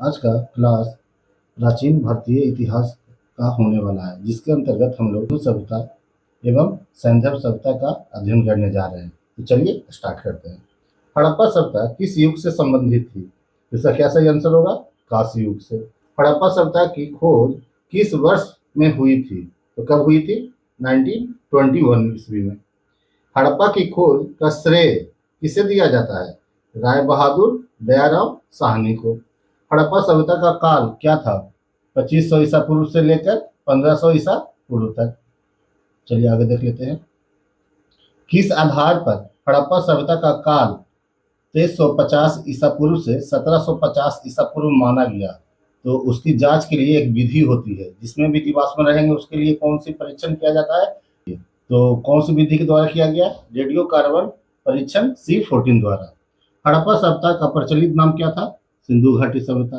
आज का क्लास प्राचीन भारतीय इतिहास का होने वाला है, जिसके अंतर्गत हम लोग सिंधु सभ्यता एवं सैंधव सभ्यता का अध्ययन करने जा रहे हैं। तो चलिए स्टार्ट करते हैं। हड़प्पा सभ्यता किस युग से संबंधित थी? इसका क्या सही आंसर होगा? कांस्य युग से। हड़प्पा सभ्यता की खोज किस वर्ष में हुई थी? तो कब हुई थी? 1921 ईस्वी में। हड़प्पा की खोज का श्रेय किसे दिया जाता है? राय बहादुर दयाराम साहनी को। हड़प्पा सभ्यता का काल क्या था? 2500 ईसा पूर्व से लेकर 1500 ईसा पूर्व तक। चलिए आगे देख लेते हैं। किस आधार पर हड़प्पा सभ्यता का काल 2350 ईसा पूर्व से 1750 ईसा पूर्व माना गया? तो उसकी जांच के लिए एक विधि होती है, जिसमें भी जीवाश्म रहेंगे उसके लिए कौन सी परीक्षण किया जाता है? तो कौन सी विधि के द्वारा किया गया? रेडियो कार्बन परीक्षण C14 द्वारा। हड़प्पा सभ्यता का प्रचलित नाम क्या था? सिंधु घाटी सभ्यता।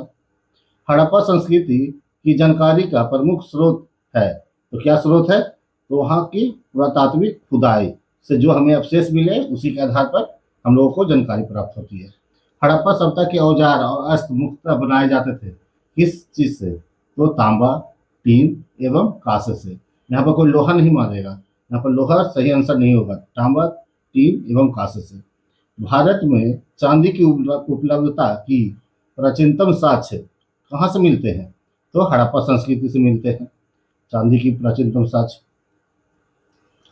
हड़प्पा संस्कृति की जानकारी का प्रमुख स्रोत है, तो क्या स्रोत है? तो वहाँ की पुरातात्विक खुदाई से जो हमें अवशेष मिले उसी के आधार पर हम लोगों को जानकारी प्राप्त होती है। हड़प्पा सभ्यता के औजार और अस्त्र मुख्यतः बनाए जाते थे किस चीज से? तो तांबा, टीन एवं कांसे से। यहाँ पर कोई लोहा नहीं मारेगा, यहाँ पर लोहा सही आंसर नहीं होगा। तांबा, टीन एवं कांसे से। भारत में चांदी की उपलब्धता की प्राचीनतम साक्ष्य कहाँ से मिलते हैं? तो हड़प्पा संस्कृति से मिलते हैं चांदी की प्राचीनतम साक्ष्य।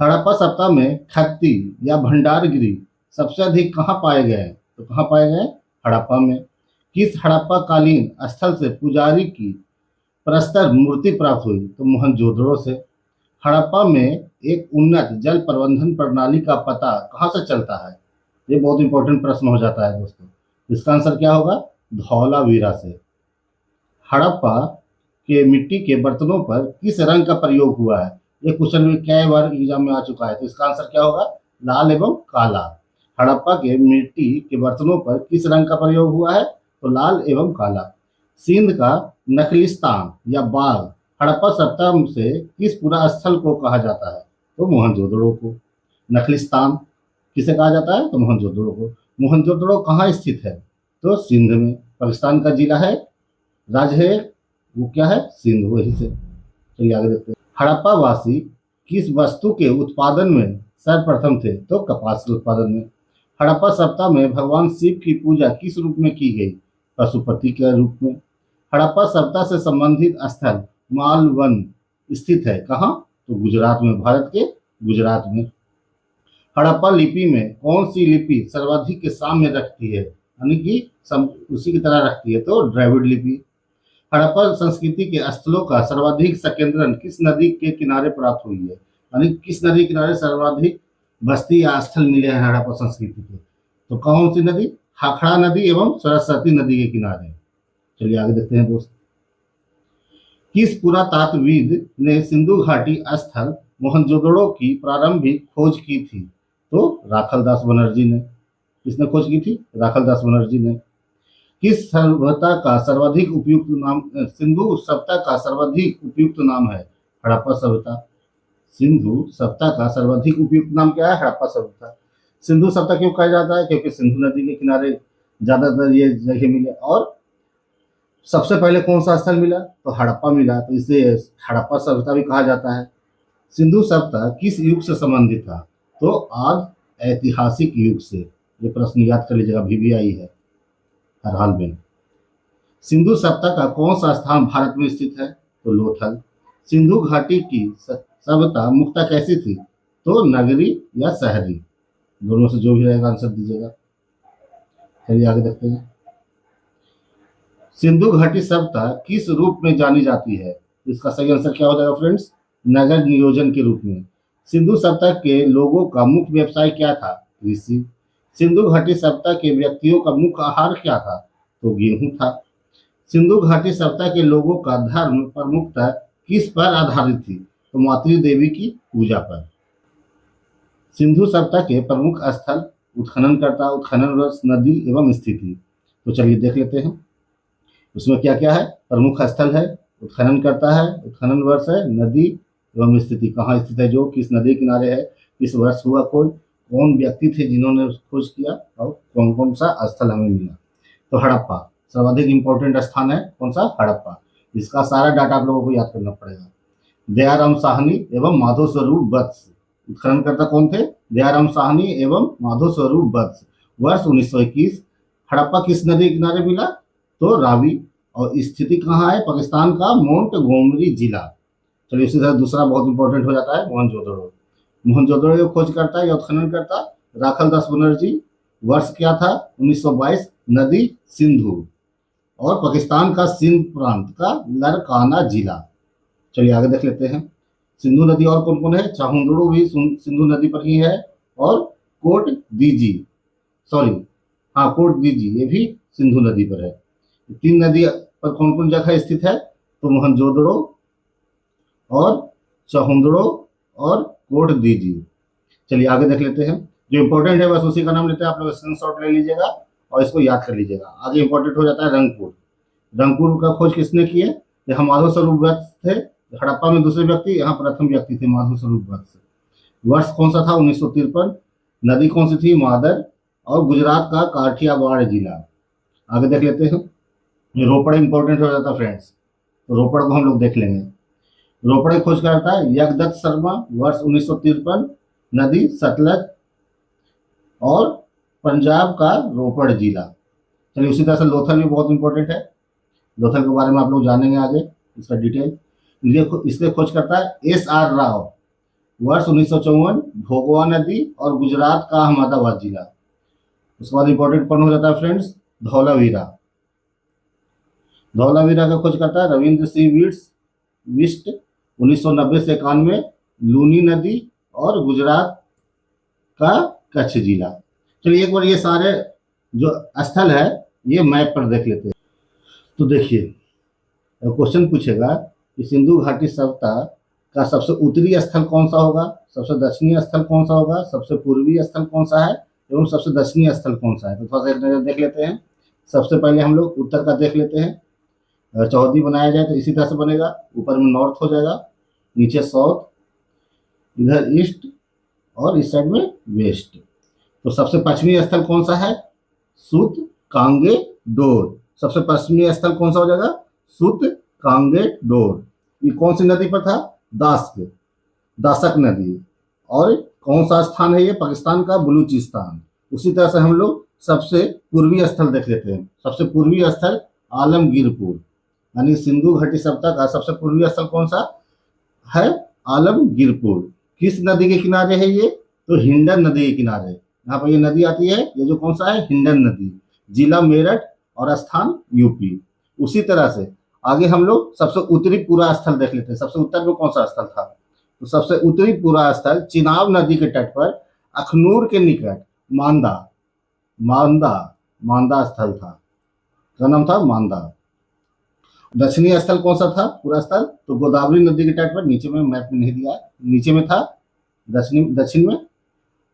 हड़प्पा सभ्यता में खत्ती या भंडारगिरी सबसे अधिक कहाँ पाए गए? तो कहाँ पाए गए? हड़प्पा में। किस हड़प्पा कालीन स्थल से पुजारी की प्रस्तर मूर्ति प्राप्त हुई? तो मोहनजोदड़ो से। हड़प्पा में एक उन्नत जल प्रबंधन प्रणाली का पता कहाँ से चलता है? ये बहुत इंपॉर्टेंट प्रश्न हो जाता है दोस्तों। इसका आंसर क्या होगा? धौलावीरा से। हड़प्पा के मिट्टी के बर्तनों पर किस रंग का प्रयोग हुआ है? ये क्वेश्चन भी कई बार एग्जाम में आ चुका है, तो इसका आंसर क्या होगा? लाल एवं काला। हड़प्पा के मिट्टी के बर्तनों पर किस रंग का प्रयोग हुआ है? तो लाल एवं काला। सिंध का नखलिस्तान या बाग हड़प्पा सभ्यता से किस पुरा स्थल को कहा जाता है? तो मोहनजोदड़ो को। नखलिस्तान किसे कहा जाता है? तो मोहनजोदड़ो को। मोहनजोदड़ो कहाँ स्थित है? तो सिंध में। पाकिस्तान का जिला है, राज्य है, वो क्या है? सिंध, वही से। चलिए आगे देखते हैं। हड़प्पा वासी किस वस्तु के उत्पादन में सर्वप्रथम थे? तो कपास के उत्पादन में। हड़प्पा सभ्यता में भगवान शिव की पूजा किस रूप में की गई? पशुपति के रूप में। हड़प्पा सभ्यता से संबंधित स्थल मालवन स्थित है कहाँ? तो गुजरात में, भारत के गुजरात में। हड़प्पा लिपि में कौन सी लिपि सर्वाधिक के साम्य रखती है, यानी कि उसी की तरह रखती है? तो द्रविड़ लिपि। हड़प्पा संस्कृति के स्थलों का सर्वाधिक संकेंद्रण किस नदी के किनारे प्राप्त हुई है? यानी किस नदी के किनारे सर्वाधिक बस्ती या स्थल मिले हैं हड़प्पा संस्कृति के? तो कौन सी नदी? हाखड़ा नदी एवं सरस्वती नदी के किनारे। चलिए आगे देखते हैं दोस्त। किस पुरातात्वविद ने सिंधु घाटी स्थल मोहनजोदड़ो की प्रारंभिक खोज की थी? तो राखलदास बनर्जी ने। किसने खोज की थी? राखलदास बनर्जी ने। किस सभ्यता का सर्वाधिक उपयुक्त नाम सिंधु सभ्यता का सर्वाधिक उपयुक्त नाम है? हड़प्पा सभ्यता। सिंधु सभ्यता का सर्वाधिक उपयुक्त नाम क्या है? हड़प्पा सभ्यता। सिंधु सभ्यता क्यों कहा जाता है? क्योंकि सिंधु नदी के किनारे ज्यादातर ये जगह मिले, और सबसे पहले कौन सा स्थल मिला? तो हड़प्पा मिला, तो इसे हड़प्पा सभ्यता भी कहा जाता है। सिंधु सभ्यता किस युग से संबंधित था? तो आज ऐतिहासिक युग से। ये प्रश्न याद कर लीजिएगा, भी आई है हर हाल में। सिंधु सभ्यता का कौन सा स्थान भारत में स्थित है? तो लोथल। सिंधु घाटी की सभ्यता मुख्यतः कैसी थी? तो नगरी या शहरी, दोनों से जो भी रहेगा आंसर दीजिएगा। चलिए आगे देखते हैं। सिंधु घाटी सभ्यता किस रूप में जानी जाती है? इसका सही आंसर क्या हो जाएगा फ्रेंड्स? नगर नियोजन के रूप में। सिंधु सभ्यता के लोगों का मुख्य व्यवसाय क्या था? कृषि। सिंधु घाटी सभ्यता के व्यक्तियों का मुख्य आहार क्या था? तो गेहूं था। सिंधु घाटी सभ्यता के लोगों का धर्म प्रमुखतः किस पर आधारित थी? तो मातृ देवी की पूजा पर। सिंधु सभ्यता के प्रमुख स्थल उत्खननकर्ता, उत्खनन वर्ष, नदी एवं स्थिति। तो चलिए देख लेते हैं उसमें क्या क्या है। प्रमुख स्थल है, उत्खनन करता है, उत्खनन वर्ष है, नदी एवं स्थिति, कहाँ स्थित है, जो किस नदी किनारे है, किस वर्ष हुआ, खोज, कौन व्यक्ति थे जिन्होंने खोज किया, और कौन कौन सा स्थल हमें मिला। तो हड़प्पा सर्वाधिक इंपॉर्टेंट स्थान है कौन सा, हड़प्पा। इसका सारा डाटा आप लोगों को याद करना पड़ेगा। दयाराम साहनी एवं माधव स्वरूप वत्स, उत्खननकर्ता कौन थे, दयाराम साहनी एवं माधव स्वरूप वत्स। वर्ष 1921। हड़प्पा किस नदी के किनारे मिला, तो रावी। और स्थिति कहाँ है, पाकिस्तान का मोंटगोमरी जिला। चलिए उसी तरह दूसरा बहुत इंपॉर्टेंट हो जाता है मोहनजोदड़ो। मोहनजोदड़ो की खोज करता या उत्खनन करता राखल दास बनर्जी। वर्ष क्या था, 1922। नदी सिंधु, और पाकिस्तान का सिंध प्रांत का लरकाना जिला। चलिए आगे देख लेते हैं। सिंधु नदी और कौन कौन है, चाहुंदड़ो भी सिंधु नदी पर ही है, और कोट दीजी, सॉरी हाँ कोट दीजी, ये भी सिंधु नदी पर है। तीन नदी पर कौन कौन जगह स्थित है, तो मोहनजोदड़ो और चाहुंदड़ो और कोट दीजी। चलिए आगे देख लेते हैं। जो इंपॉर्टेंट है बस उसी का नाम लेते हैं, आप लोग स्क्रीनशॉट ले लीजिएगा और इसको याद कर लीजिएगा। आगे इंपॉर्टेंट हो जाता है रंगपुर। रंगपुर का खोज किसने की है, यहाँ माधव स्वरूप वत्स थे। हड़प्पा में दूसरे व्यक्ति, यहाँ प्रथम व्यक्ति थे माधव स्वरूप वत्स। वर्ष कौन सा था, 1953। नदी कौन सी थी, मादर। और गुजरात का काठियावाड़ जिला। आगे देख लेते हैं। रोपड़ इंपॉर्टेंट हो जाता है फ्रेंड्स, तो रोपड़ को हम लोग देख लेंगे। रोपड़ की खोज करता है यज्ञदत्त शर्मा। वर्ष 1953। नदी सतलज, और पंजाब का रोपड़ जिला। चलिए उसी तरह से लोथल भी बहुत इंपॉर्टेंट है। लोथल के बारे में आप लोग जानेंगे आगे इसका डिटेल। इसलिए खोज करता है SR राव। वर्ष 1954। भोगवा नदी और गुजरात का अहमदाबाद जिला। उसके बाद इंपॉर्टेंट कौन हो जाता है फ्रेंड्स, धौलावीरा। धौलावीरा का खोज करता है रविंद्र सिंह विष्ट। 1990 से 91। लूनी नदी और गुजरात का कच्छ जिला। चलिए एक बार ये सारे जो स्थल है ये मैप पर देख लेते हैं। तो देखिए क्वेश्चन पूछेगा कि सिंधु घाटी सभ्यता का सबसे उत्तरी स्थल कौन सा होगा, सबसे दक्षिणी स्थल कौन सा होगा, सबसे पूर्वी स्थल कौन सा है, एवं सबसे दक्षिणी स्थल कौन सा है। तो थोड़ा सा एक नजर देख लेते हैं। सबसे पहले हम लोग उत्तर का देख लेते हैं। चौहदी बनाया जाए तो इसी तरह से बनेगा, ऊपर में नॉर्थ हो जाएगा, नीचे साउथ, इधर ईस्ट, और इस साइड में वेस्ट। तो सबसे पश्चिमी स्थल कौन सा है, सुत कांगे डोर। सबसे पश्चिमी स्थल कौन सा हो जाएगा, सुत कांगे डोर। ये कौन सी नदी पर था, दासक नदी। और कौन सा स्थान है ये, पाकिस्तान का बलूचिस्तान। उसी तरह से हम लोग सबसे पूर्वी स्थल देख लेते हैं। सबसे पूर्वी स्थल आलमगीरपुर, यानी सिंधु घाटी सभ्यता का सबसे पूर्वी स्थल कौन सा है, आलमगीरपुर। किस नदी के किनारे है ये, तो हिंडन नदी के किनारे। यहाँ पर ये नदी आती है, ये जो कौन सा है, हिंडन नदी। जिला मेरठ और स्थान यूपी। उसी तरह से आगे हम लोग सबसे उत्तरी पूरा स्थल देख लेते हैं। सबसे उत्तर में कौन सा स्थल था, तो सबसे उत्तरी पूरा स्थल चिनाब नदी के तट पर अखनूर के निकट मांदा मांदा मांदा स्थल था। क्या नाम था, मांदा। दक्षिणी स्थल कौन सा था पूरा स्थल, तो गोदावरी नदी के तट पर, नीचे में मैप में नहीं दिया, नीचे में था। दक्षिण में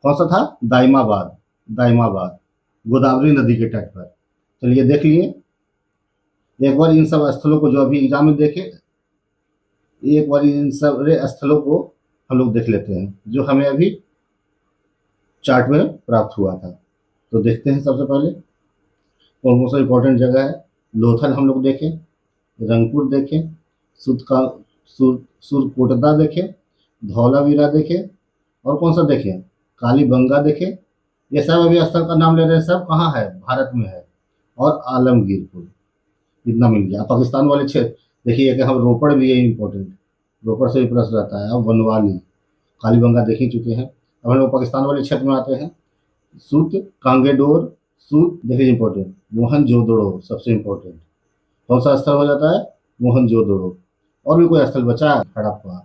कौन सा था, दाइमाबाद गोदावरी नदी के तट पर। चलिए देख लिए एक बार इन सब स्थलों को, जो अभी एग्जाम में देखे, एक बार इन सब स्थलों को हम लोग देख लेते हैं जो हमें अभी चार्ट में प्राप्त हुआ था। तो देखते हैं सबसे पहले कौन कौन सा इंपॉर्टेंट जगह है। लोथल हम लोग देखें, रंगपुर देखें, सुरकोटदा देखें, धौलावीरा देखें, और कौन सा देखें, कालीबंगा देखें। ये सब अभी स्थल का नाम ले रहे हैं, सब कहाँ है, भारत में है। और आलमगीरपुर, इतना मिल गया। पाकिस्तान वाले क्षेत्र देखिए कि हम रोपड़ भी है इंपॉर्टेंट, रोपड़ से भी प्रश्न रहता है। अब वनवाली, कालीबंगा देख ही चुके हैं। अब हम लोग पाकिस्तान वाले क्षेत्र में आते हैं। सूत कांगेडोर, सूत देखिए इंपॉर्टेंट। मोहनजोदड़ो सबसे इंपॉर्टेंट, कौन सा स्थल हो जाता है, मोहनजोदड़ो। और भी कोई स्थल बचा है, हड़प्पा।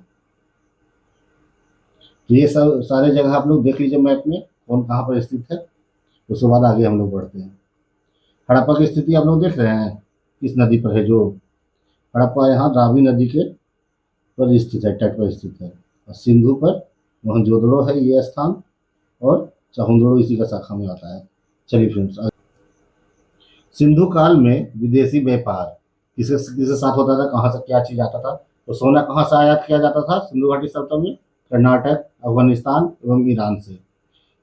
तो ये सब सारे जगह आप लोग देख लीजिए मैप में कौन कहाँ पर स्थित है। उसके बाद आगे हम लोग बढ़ते हैं। हड़प्पा की स्थिति आप लोग देख रहे हैं किस नदी पर है, जो हड़प्पा यहाँ रावी नदी के पर स्थित है, तट पर स्थित है। और सिंधु पर मोहनजोदड़ो है ये स्थान, और चाहुंदड़ो इसी का शाखा में आता है। चलिए फ्रेंड्स, सिंधु काल में विदेशी व्यापार किसे किसके साथ होता था, कहाँ से क्या चीज आता था, तो सोना कहाँ से आयात किया जाता था सिंधु घाटी सभ्यता में, कर्नाटक, अफगानिस्तान एवं ईरान से।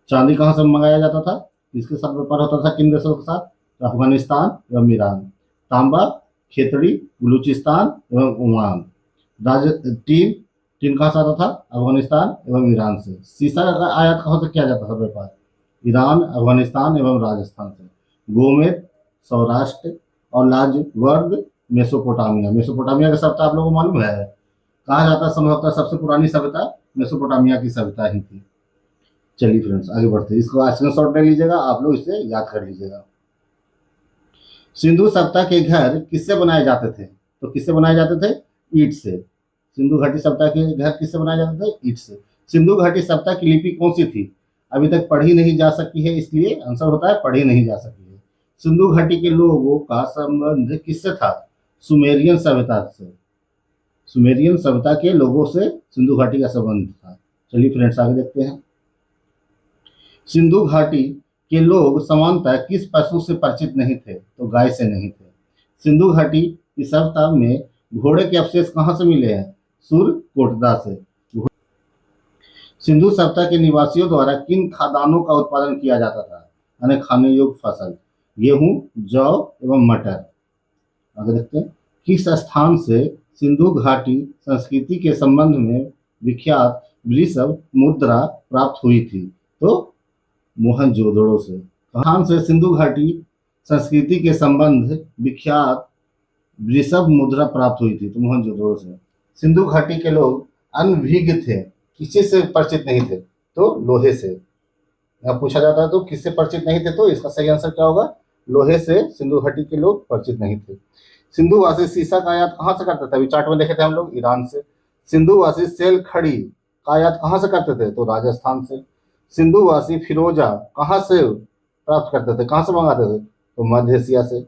चांदी कहाँ से मंगाया जाता था, किसके साथ व्यापार होता था, किन देशों के साथ, तो अफगानिस्तान एवं ईरान। तांबा, खेतड़ी, बलूचिस्तान एवं ओमान। टीन, टीन कहाँ से आता था? अफगानिस्तान एवं ईरान से। सीसा का आयात कहाँ से किया जाता था व्यापार? ईरान, अफगानिस्तान एवं राजस्थान से। गोमेद, सौराष्ट्र और लाजवर्द, मेसोपोटामिया। मेसोपोटामिया का सभ्यता आप लोगों को मालूम है? कहा जाता है संभवतः सबसे पुरानी सभ्यता मेसोपोटामिया की सभ्यता ही थी। चलिए फ्रेंड्स आगे बढ़ते हैं, इसको स्क्रीनशॉट ले लीजिएगा, आप लोग इसे याद कर लीजिएगा। सिंधु सभ्यता के घर किससे बनाए जाते थे? तो किससे बनाए जाते थे? ईंट से। सिंधु घाटी सभ्यता के घर किससे बनाए जाते थे? ईंट से। सिंधु घाटी सभ्यता की लिपि कौन सी थी? अभी तक पढ़ी नहीं जा सकी है, इसलिए आंसर होता है पढ़ी नहीं जा सकी है। सिंधु घाटी के लोगों का संबंध किससे था? सुमेरियन सभ्यता से। सुमेरियन सभ्यता के लोगों से सिंधु घाटी का संबंध था। चलिए फ्रेंड्स आगे देखते हैं। सिंधु घाटी के लोग सामान्यतः किस पशु से परिचित नहीं थे? तो गाय से नहीं थे। सिंधु घाटी की सभ्यता में घोड़े के अवशेष कहाँ से मिले हैं? सुरकोटदा से। सिंधु सभ्यता के निवासियों द्वारा किन खाद्यान्नों का उत्पादन किया जाता था? यानी खाने योग्य फसल, गेहूं, जौ एवं मटर। आगे देखते हैं। किस स्थान से सिंधु घाटी संस्कृति के संबंध में विख्यात वृषभ मुद्रा प्राप्त हुई थी? तो मोहनजोदड़ो से। कहां से सिंधु घाटी संस्कृति के संबंध विख्यात वृषभ मुद्रा प्राप्त हुई थी? तो मोहनजोदड़ो से। सिंधु घाटी के लोग अनभिज्ञ थे, किसी से परिचित नहीं थे? तो लोहे से। अब पूछा जाता है तो किससे परिचित नहीं थे, तो इसका सही आंसर क्या होगा? लोहे से सिंधु घाटी के लोग परिचित नहीं थे। सिंधुवासी सीसा का आयात कहाँ से करते थे? अभी चार्ट में देखे थे हम लोग, ईरान से। सिंधुवासी सेल खड़ी का आयात कहाँ से करते थे? तो राजस्थान से। सिंधुवासी फिरोजा कहाँ से प्राप्त करते थे, कहाँ से मंगाते थे? तो मध्य एशिया से।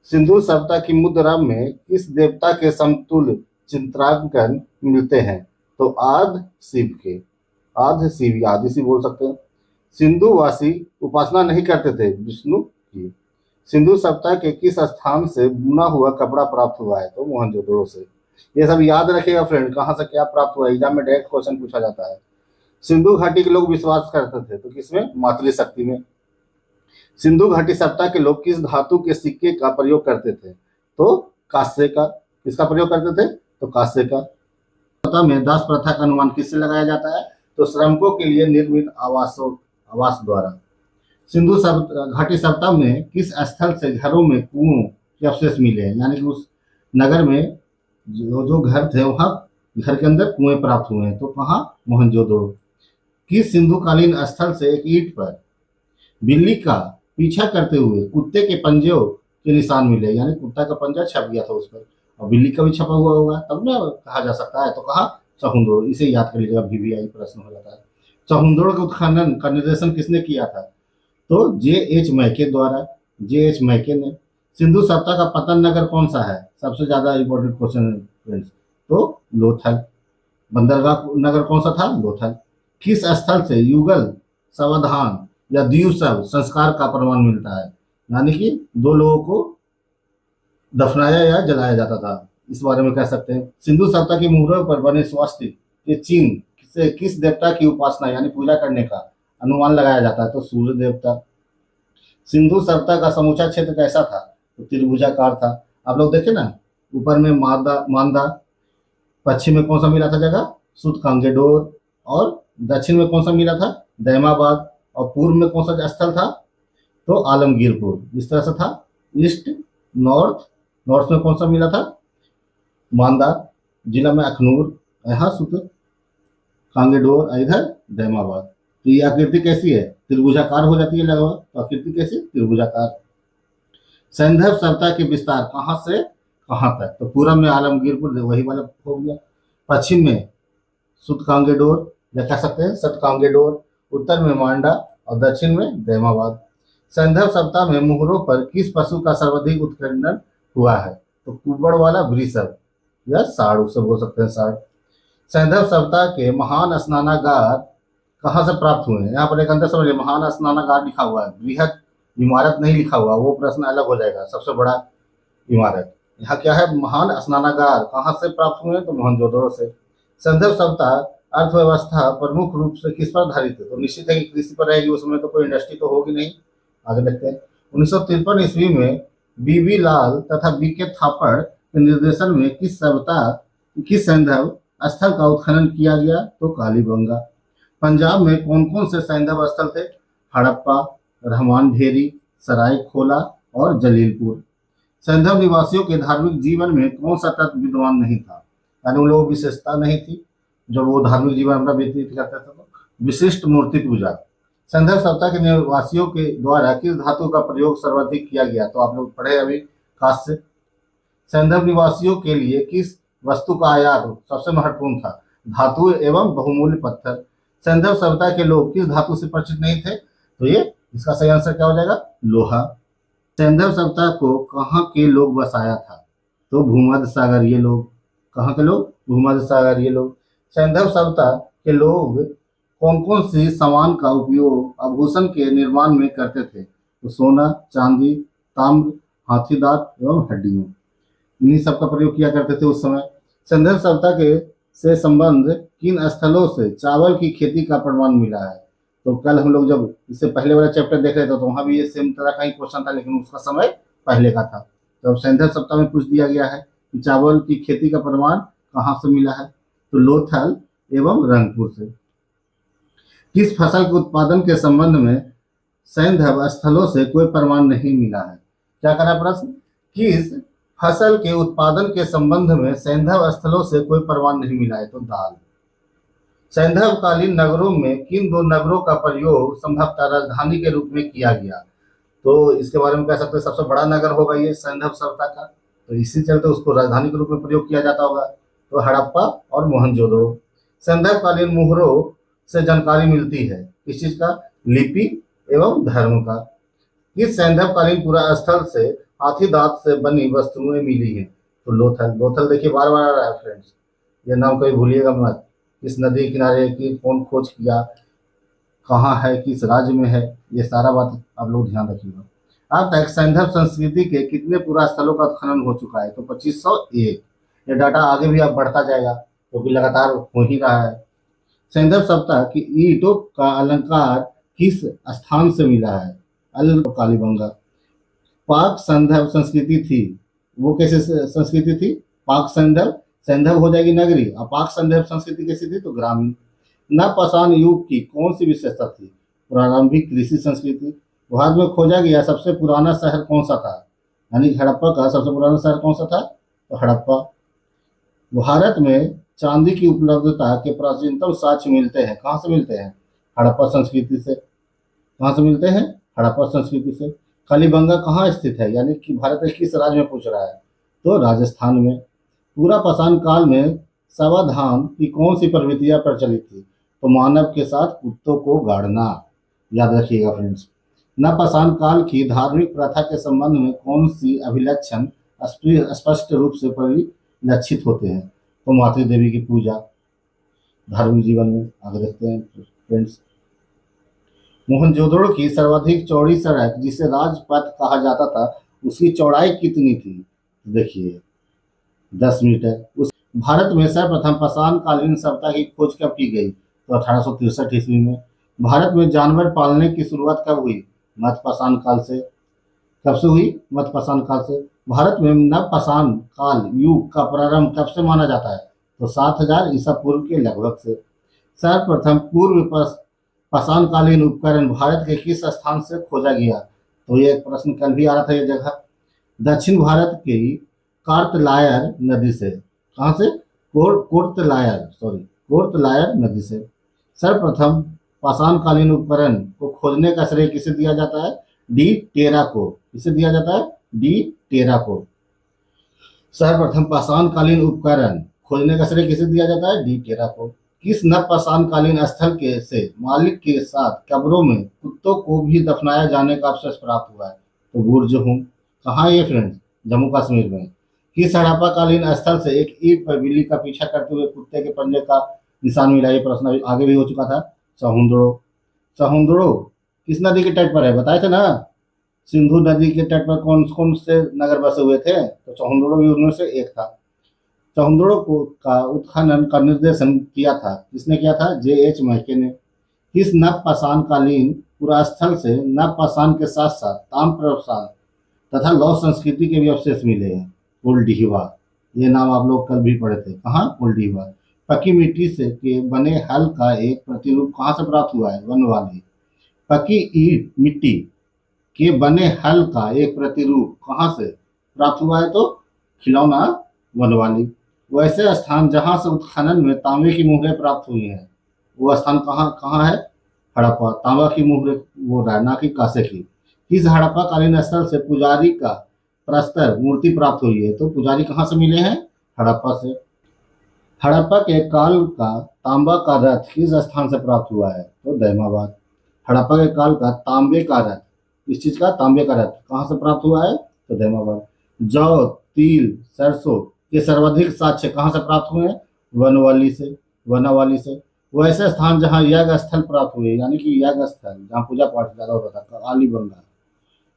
सिंधु सभ्यता की मुद्रा में किस देवता के समतुल्य चित्रांकन मिलते हैं? तो आदि शिव के। आदि शिव या आदि शिव बोल सकते हैं। सिंधुवासी उपासना नहीं करते थे विष्णु की। सिंधु सभ्यता के किस स्थान से बुना हुआ कपड़ा प्राप्त हुआ है? तो मोहनजोदड़ो से। ये सब याद रखिएगा फ्रेंड, कहाँ से क्या प्राप्त हुआ है, एग्जाम में डायरेक्ट क्वेश्चन पूछा जाता है। सिंधु घाटी के लोग विश्वास करते थे तो किसमें? मातृ शक्ति में। सिंधु घाटी सभ्यता के लोग किस धातु के सिक्के का प्रयोग करते थे? तो कांस्य का। किसका प्रयोग करते थे? तो कांस्य का। सभ्यता में दास प्रथा का अनुमान किससे लगाया जाता है? तो श्रमिकों के लिए निर्मित आवास द्वारा। सिंधु घाटी सभ्यता में किस स्थल से घरों में कुओं के अवशेष मिले हैं? यानी कि उस नगर में जो घर थे वहां घर के अंदर कुएं प्राप्त हुए हैं। तो कहाँ? मोहनजोदड़ो। किस सिंधुकालीन स्थल से एक ईंट पर बिल्ली का पीछा करते हुए कुत्ते के पंजों के निशान मिले? यानी कुत्ता का पंजा छप गया था उस पर और बिल्ली का भी छपा हुआ होगा, तब ना कहा जा सकता है। तो कहा? चहुंदड़ो। इसे याद कर लीजिएगा, VVI प्रश्न हो जाता है। चहुंदड़ो के उत्खनन का निर्देशन किसने किया था? तो JH मैके द्वारा। JH मैके ने। सिंधु सभ्यता का पतन नगर कौन सा है? सबसे ज्यादा इंपॉर्टेंट क्वेश्चन है फ्रेंड्स। तो लोथल। बंदरगाह नगर कौन सा था? लोथल। किस स्थल से युगल, सावधान या द्विशव संस्कार का प्रमाण मिलता है? यानी कि दो लोगों को दफनाया या जलाया जाता था, इस बारे में कह सकते हैं। सिंधु सभ्यता की मुहरों पर बने स्वास्तिक के चिन्ह से किस देवता की उपासना यानी पूजा करने का अनुमान लगाया जाता है? तो सूर्य देवता। सिंधु सभ्यता का समूचा क्षेत्र कैसा था? तो त्रिभुजाकार था। आप लोग देखे ना, ऊपर में मांदा, पश्चिम में कौन सा मिला था जगह? सुत कांगेडोर। और दक्षिण में कौन सा मिला था? दैमाबाद। और पूर्व में कौन सा स्थल था? तो आलमगीरपुर। इस तरह से था। East, north. नॉर्थ में कौन सा मिला था? मांदा। जिला में अखनूर, यहाँ सुत कांगेडोर, इधर दैमाबाद। तो ये आकृति कैसी है? त्रिभुजाकार हो जाती है लगभग। तो आकृति कैसी? त्रिभुजाकार। सैंधव सभ्यता के विस्तार कहाँ से कहाँ तक? तो पूरब में आलमगीरपुर, वही वाला हो गया। पश्चिम में सुतकांगेडोर या कह सकते हैं सतकांगेडोर। उत्तर में मांडा और दक्षिण में दैमाबाद। सैंधव सभ्यता में मुहरों पर किस पशु का सर्वाधिक उत्खनन हुआ है? तो कुबड़ वाला वृषभ या साढ़, उसे बोल सकते हैं साढ़। सैंधव सभ्यता के महान स्नानागार कहाँ से प्राप्त हुए हैं? यहाँ पर एक अंतर समझिए, महान स्नानागार लिखा हुआ है, बृहद इमारत नहीं लिखा हुआ, वो प्रश्न अलग हो जाएगा। सबसे बड़ा इमारत यहाँ क्या है? महान स्नानागार कहाँ से प्राप्त हुए? तो मोहनजोदड़ो से। सैंधव सभ्यता अर्थव्यवस्था प्रमुख रूप से किस पर आधारित है? तो निश्चित है कि कृषि पर रहेगी, उसमें तो कोई इंडस्ट्री तो होगी नहीं। आगे देखते हैं। 1953 ईस्वी में बीबी लाल तथा बीके थापड़ के निर्देशन में किस सैंधव स्थल का उत्खनन किया गया? तो कालीबंगा। पंजाब में कौन कौन से सैंधव स्थल थे? हड़प्पा, रहमान ढेरी, सरायखोला और जलीलपुर। सैंधव निवासियों के धार्मिक जीवन में कौन सा तत्व विद्यमान नहीं था? यानी उन लोगों की विशेषता नहीं थी जब वो धार्मिक जीवन अपना व्यतीत करते थे। तो विशिष्ट मूर्ति पूजा। सैंधव सभ्यता के निवासियों के द्वारा किस धातु का प्रयोग सर्वाधिक किया गया? तो आप लोग पढ़े अभी, कांस्य। सैंधव निवासियों के लिए किस वस्तु का आयात सबसे महत्वपूर्ण था? धातु एवं बहुमूल्य पत्थर। सैंधव सभ्यता के लोग किस धातु से परिचित नहीं थे? तो ये इसका सही आंसर क्या हो जाएगा? लोहा। सैंधव सभ्यता को कहाँ के लोग बसाया था? तो भूमध्य सागरीय लोग। कहाँ के लोग? भूमध्य सागरीय लोग। सैंधव सभ्यता के लोग कौन कौन सी सामान का उपयोग आभूषण के निर्माण में करते थे? तो सोना, चांदी, ताम्र, हाथी दांत एवं हड्डियों, इन्हीं सब का प्रयोग किया करते थे उस समय। सैंधव सभ्यता के से संबंध किन स्थलों से चावल की खेती का प्रमाण मिला है? तो कल हम लोग जब इससे पहले वाला चैप्टर देख रहे थे तो वहां भी ये सेम तरह का ही क्वेश्चन था, लेकिन उसका समय पहले का था। तो अब सैंधव सभ्यता में पूछ दिया गया है कि चावल की खेती का प्रमाण कहाँ से मिला है? तो लोथल एवं रंगपुर से। किस फसल के उत्पादन के संबंध में सैंधव स्थलों से कोई प्रमाण नहीं मिला है? क्या करा प्रश्न? किस फसल के उत्पादन के संबंध में सैंधव स्थलों से कोई प्रमाण नहीं मिला है? तो दाल। सैंधवकालीन नगरों में किन दो नगरों का प्रयोग संभवतः राजधानी के रूप में किया गया? तो इसके बारे में कह सकते हैं सबसे बड़ा नगर होगा ये सैंधव सभ्यता का, तो इसी चलते उसको राजधानी के रूप में प्रयोग किया जाता होगा। तो हड़प्पा और मोहनजोदड़ो। सैंधवकालीन मुहरों से जानकारी मिलती है किस चीज का? लिपि एवं धर्म का। इस सैंधवकालीन पुरा स्थल से हाथी दांत से बनी वस्तुएं मिली हैं? तो लोथल। लोथल देखिए बार बार आ रहा है फ्रेंड्स, ये नाम कभी भूलिएगा मत। इस नदी किनारे की कौन खोज किया, कहाँ है, किस राज्य में है, ये सारा बात आप लोग ध्यान रखिएगा। अब तक सैंधव संस्कृति के कितने पुरा स्थलों का खनन हो चुका है? तो 2501। ये डाटा आगे भी अब बढ़ता जाएगा क्योंकि लगातार हो ही रहा है। सैंधव सभ्यता की ईंटों का अलंकार किस स्थान से मिला है? अल कालीबंगा। पाक सैंधव संस्कृति थी, वो कैसे संस्कृति थी? पाक सैंधव। सैंधव हो जाएगी नगरी, और पाक सैंधव संस्कृति कैसी थी? तो ग्रामीण। नवपाषाण युग की कौन सी विशेषता थी? प्रारंभिक कृषि संस्कृति। भारत में खोजा गया सबसे पुराना शहर कौन सा था? यानी हड़प्पा का सबसे पुराना शहर कौन सा था? तो हड़प्पा। भारत में चांदी की उपलब्धता के प्राचीनतम साक्ष्य मिलते हैं, कहाँ से मिलते हैं? हड़प्पा संस्कृति से। कहाँ से मिलते हैं? हड़प्पा संस्कृति से। कालीबंगा कहाँ स्थित है? यानी कि भारत के किस राज्य में पूछ रहा है? तो राजस्थान में। पूरा पाषाण काल में सावधान की कौन सी प्रवृत्तियां प्रचलित थी? तो मानव के साथ कुत्तों को गाड़ना, याद रखिएगा फ्रेंड्स। नवपाषाण काल की धार्मिक प्रथा के संबंध में कौन सी अभिलक्षण स्पष्ट रूप से परिलक्षित होते हैं? तो मातृ देवी की पूजा धार्मिक जीवन में। आगे देखते हैं फ्रेंड्स। मोहनजोदड़ो की सर्वाधिक चौड़ी सड़क जिसे राजपथ कहा जाता था, उसकी चौड़ाई कितनी थी? देखिए 10 मीटर। उस भारत में सर्वप्रथम पाषाण कालीन सभ्यता की खोज कब की गई? तो 1863 ईस्वी में। भारत में जानवर पालने की शुरुआत कब हुई? मध्य पाषाण काल से। कब से हुई? मध्य पाषाण काल से। भारत में नवपाषाण काल युग का प्रारंभ कब से माना जाता है? तो 7000 ईसा पूर्व के लगभग से। सर्वप्रथम पूर्व पाषाणकालीन उपकरण भारत के किस स्थान से खोजा गया? तो ये प्रश्न कल भी आ रहा था ये जगह। दक्षिण भारत की कार्तलायर नदी से। कहाँ से? कोर्तलायर नदी से। सर्वप्रथम पाषाणकालीन उपकरण को खोजने का श्रेय किसे दिया जाता है? डी टेरा को। किसे दिया जाता है? डी टेरा को। सर्वप्रथम पाषाणकालीन उपकरण खोजने का श्रेय किसे दिया जाता है? डी टेरा को। किस नवपाषाणकालीन स्थल के से मालिक के साथ कब्रों में कुत्तों को भी दफनाया जाने का अवसर प्राप्त हुआ है? तो बुर्जहुम। कहाँ ये फ्रेंड्स? जम्मू कश्मीर में। किस हड़प्पाकालीन स्थल से एक ईंट पर बिल्ली का पीछा करते हुए कुत्ते के पंजे का निशान मिला? ये प्रश्न आगे भी हो चुका था। सहुंदड़ो। सहुंदड़ो किस नदी के तट पर है? बताए थे ना, सिंधु नदी के तट पर कौन कौन से नगर बसे हुए थे? तो सहुंदड़ो भी उनमें से एक था। सहुंदड़ो को का उत्खनन का निर्देशन किया था, किसने किया था? J.H. मैके ने। किस नवपाषाणकालीन पुरास्थल से नवपाषाण के साथ साथ तथा लौह संस्कृति के भी अवशेष मिले हैं। कोल्डिहिवा, ये नाम आप लोग कल भी पढ़े थे। कहाँ? कोल्डिहिवा। पक्की मिट्टी से के बने हल का एक प्रतिरूप कहाँ से प्राप्त हुआ है? वनवाली। पक्की ईट मिट्टी के बने हल का एक प्रतिरूप कहाँ से प्राप्त हुआ है? तो खिलौना वनवाली। वैसे स्थान जहाँ से उत्खनन में तांबे की मुहरें प्राप्त हुई हैं, वो स्थान कहाँ कहाँ है? हड़प्पा। तांबा की मुहरें बोल रहा है, ना कि कांसे की। किस हड़प्पा कालीन स्थल से पुजारी का प्रस्तर मूर्ति प्राप्त हुई है? तो पुजारी कहाँ से मिले हैं? हड़प्पा से। हड़प्पा के काल का तांबा का रथ किस स्थान से प्राप्त हुआ है? तो दैमाबाद। हड़प्पा के काल का तांबे का रथ, इस चीज का तांबे का रथ कहाँ से प्राप्त हुआ है? तो दैमाबाद। जौ, तिल, सरसों के सर्वाधिक साक्ष्य कहाँ से प्राप्त हुए हैं? वनवाली से। वनावाली से। वो ऐसे स्थान जहाँ यज्ञ स्थल प्राप्त हुए, यानी कि यज्ञ स्थल जहाँ पूजा पाठ ज्यादा होता था, कालीबंगा।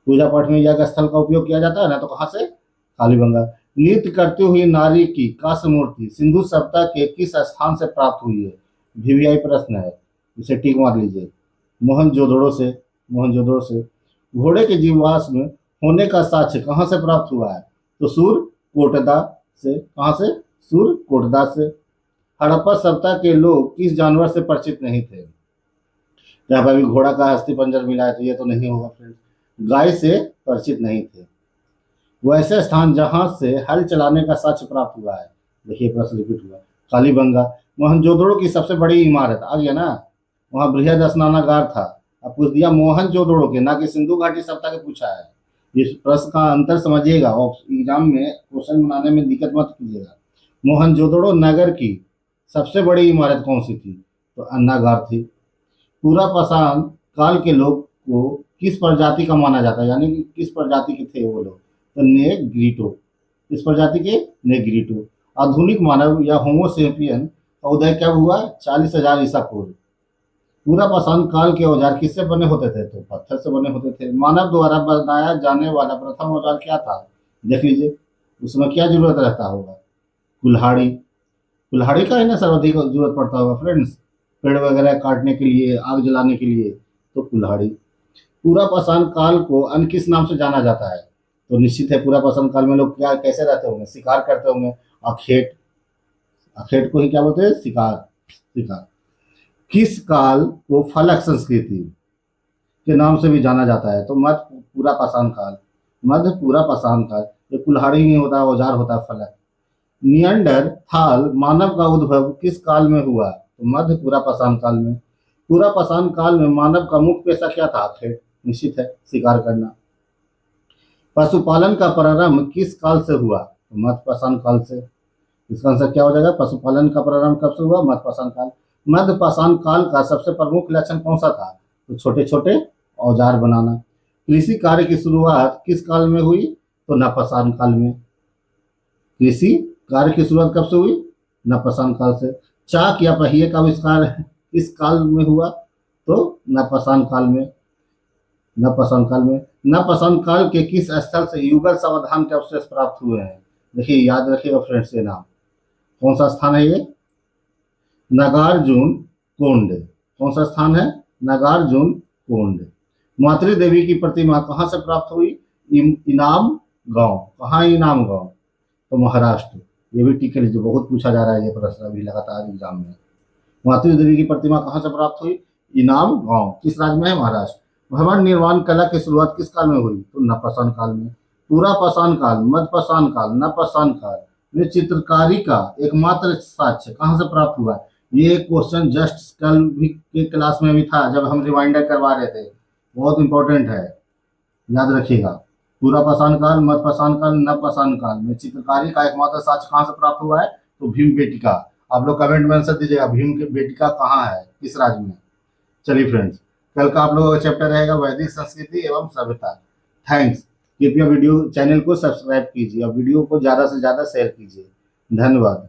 पूजा पाठ में यज्ञ स्थल का उपयोग किया जाता है ना, तो कहाँ से? कालीबंगा। नृत्य करती हुई नारी की कांस्य मूर्ति सिंधु सभ्यता के किस स्थान से प्राप्त हुई है? वीवीआई प्रश्न है, इसे टिक मार लीजिए। मोहनजोदड़ो से। मोहनजोदड़ो से। घोड़े के जीवाश्म में होने का साक्ष्य कहाँ से प्राप्त हुआ है? तो सूरकोटदा से। कहाँ से? सूरकोटदा से। हड़प्पा सभ्यता के लोग किस जानवर से परिचित नहीं थे? यहाँ पर अभी घोड़ा का अस्थि पंजर मिला है, तो ये तो नहीं होगा फ्रेंड्स। गाय से परिचित नहीं थे। वो ऐसे स्थान जहां से हल चलाने का साक्ष्य प्राप्त हुआ है। देखिए प्रश्न रिपीट हुआ। कालीबंगा। मोहनजोदड़ो की सबसे बड़ी इमारत आ गया ना, वहां बृहद स्नानागार था। अब पूछ दिया मोहनजोदड़ो के, ना कि सिंधु घाटी सभ्यता के पूछा है। इस प्रश्न का अंतर समझिएगा, और एग्जाम में क्वेश्चन बनाने में दिक्कत मत कीजिएगा। मोहनजोदड़ो नगर की सबसे बड़ी इमारत कौन सी थी? तो अन्नागार थी। पूरा पाषाण काल के लोग को किस प्रजाति का माना जाता है, यानी कि किस प्रजाति के थे वो लोग? तो नेग्रीटो। इस प्रजाति के नेग्रीटो। आधुनिक मानव या होमोसेपियन का उदय कब हुआ? 40,000 ईसा पूर्व। पूरा पाषाण काल के औजार किससे बने होते थे? तो पत्थर से बने होते थे। मानव द्वारा बनाया जाने वाला प्रथम औजार क्या था? देख लीजिए, उसमें क्या जरूरत रहता होगा? कुल्हाड़ी। कुल्हाड़ी का ही ना सर्वाधिक जरूरत पड़ता होगा फ्रेंड्स, पेड़ वगैरह काटने के लिए, आग जलाने के लिए, तो कुल्हाड़ी। पूरा पाषाण काल को अन्य किस नाम से जाना जाता है? तो निश्चित है, पूरा पाषाण काल में लोग क्या कैसे रहते होंगे? शिकार करते होंगे। अखेट। अखेट को ही क्या बोलते हैं? शिकार। शिकार। किस काल को फलक संस्कृति के नाम से भी जाना जाता है? तो मध्य पूरा पाषाण काल। मध्य पूरा पाषाण काल। ये कुल्हाड़ी नहीं होता, औजार होता है फलक। नियंडरथाल मानव का उद्भव किस काल में हुआ? तो मध्य पूरा पाषाण काल में। पूरा पाषाण काल में मानव का मुख्य पेशा क्या था? खेत। निश्चित है, शिकार करना। पशुपालन का प्रारंभ किस काल से हुआ? तो मध्य पाषाण काल से। इसका आंसर क्या हो जाएगा? पशुपालन का प्रारंभ कब से हुआ? मध्य पाषाण काल। मध्य पाषाण काल का सबसे प्रमुख लक्षण कौन सा था? तो छोटे छोटे औजार बनाना। कृषि कार्य की शुरुआत किस काल में हुई? तो नवपाषाण काल में। कृषि कार्य की शुरुआत कब से हुई? नवपाषाण काल से। चाक या पहिए का आविष्कार किस काल में हुआ? तो नवपाषाण काल में। नवपाषाण काल में। नवपाषाण काल के किस स्थल से युगल समाधान के अवशेष प्राप्त हुए हैं? देखिए, याद रखिएगा फ्रेंड्स, ये नाम कौन सा स्थान है? ये नागार्जुन कोंड। कौन सा स्थान है? नागार्जुन कोंड। मातृ देवी की प्रतिमा कहाँ से प्राप्त हुई? इनाम गांव। कहाँ? इनाम गांव। तो महाराष्ट्र। ये भी टिक लीजिए, बहुत पूछा जा रहा है ये प्रश्न अभी लगातार एग्जाम में। मातृ देवी की प्रतिमा कहाँ से प्राप्त हुई? इनाम गांव। किस राज्य में है? महाराष्ट्र। भवन निर्माण कला की शुरुआत किस काल में हुई? तो नवपाषाण काल में। पूरा पाषाण काल, मध्य पाषाण काल, नवपाषाण काल में चित्रकारी का एकमात्र साक्ष्य कहाँ से प्राप्त हुआ? ये क्वेश्चन जस्ट कल भी के क्लास में भी था, जब हम रिमाइंडर करवा रहे थे। बहुत इंपॉर्टेंट है, याद रखिएगा। पूरा पाषाण काल, मध्य पाषाण काल, नवपाषाण काल में चित्रकारी का एकमात्र साक्ष्य कहाँ से प्राप्त हुआ है? तो भीम बेटिका। आप लोग कमेंट में आंसर दीजिएगा, भीम बेटिका कहाँ है, किस राज्य में। चलिए फ्रेंड्स, कल का आप लोगों का चैप्टर रहेगा वैदिक संस्कृति एवं सभ्यता। थैंक्स। कृपया वीडियो चैनल को सब्सक्राइब कीजिए और वीडियो को ज़्यादा से ज़्यादा शेयर कीजिए। धन्यवाद।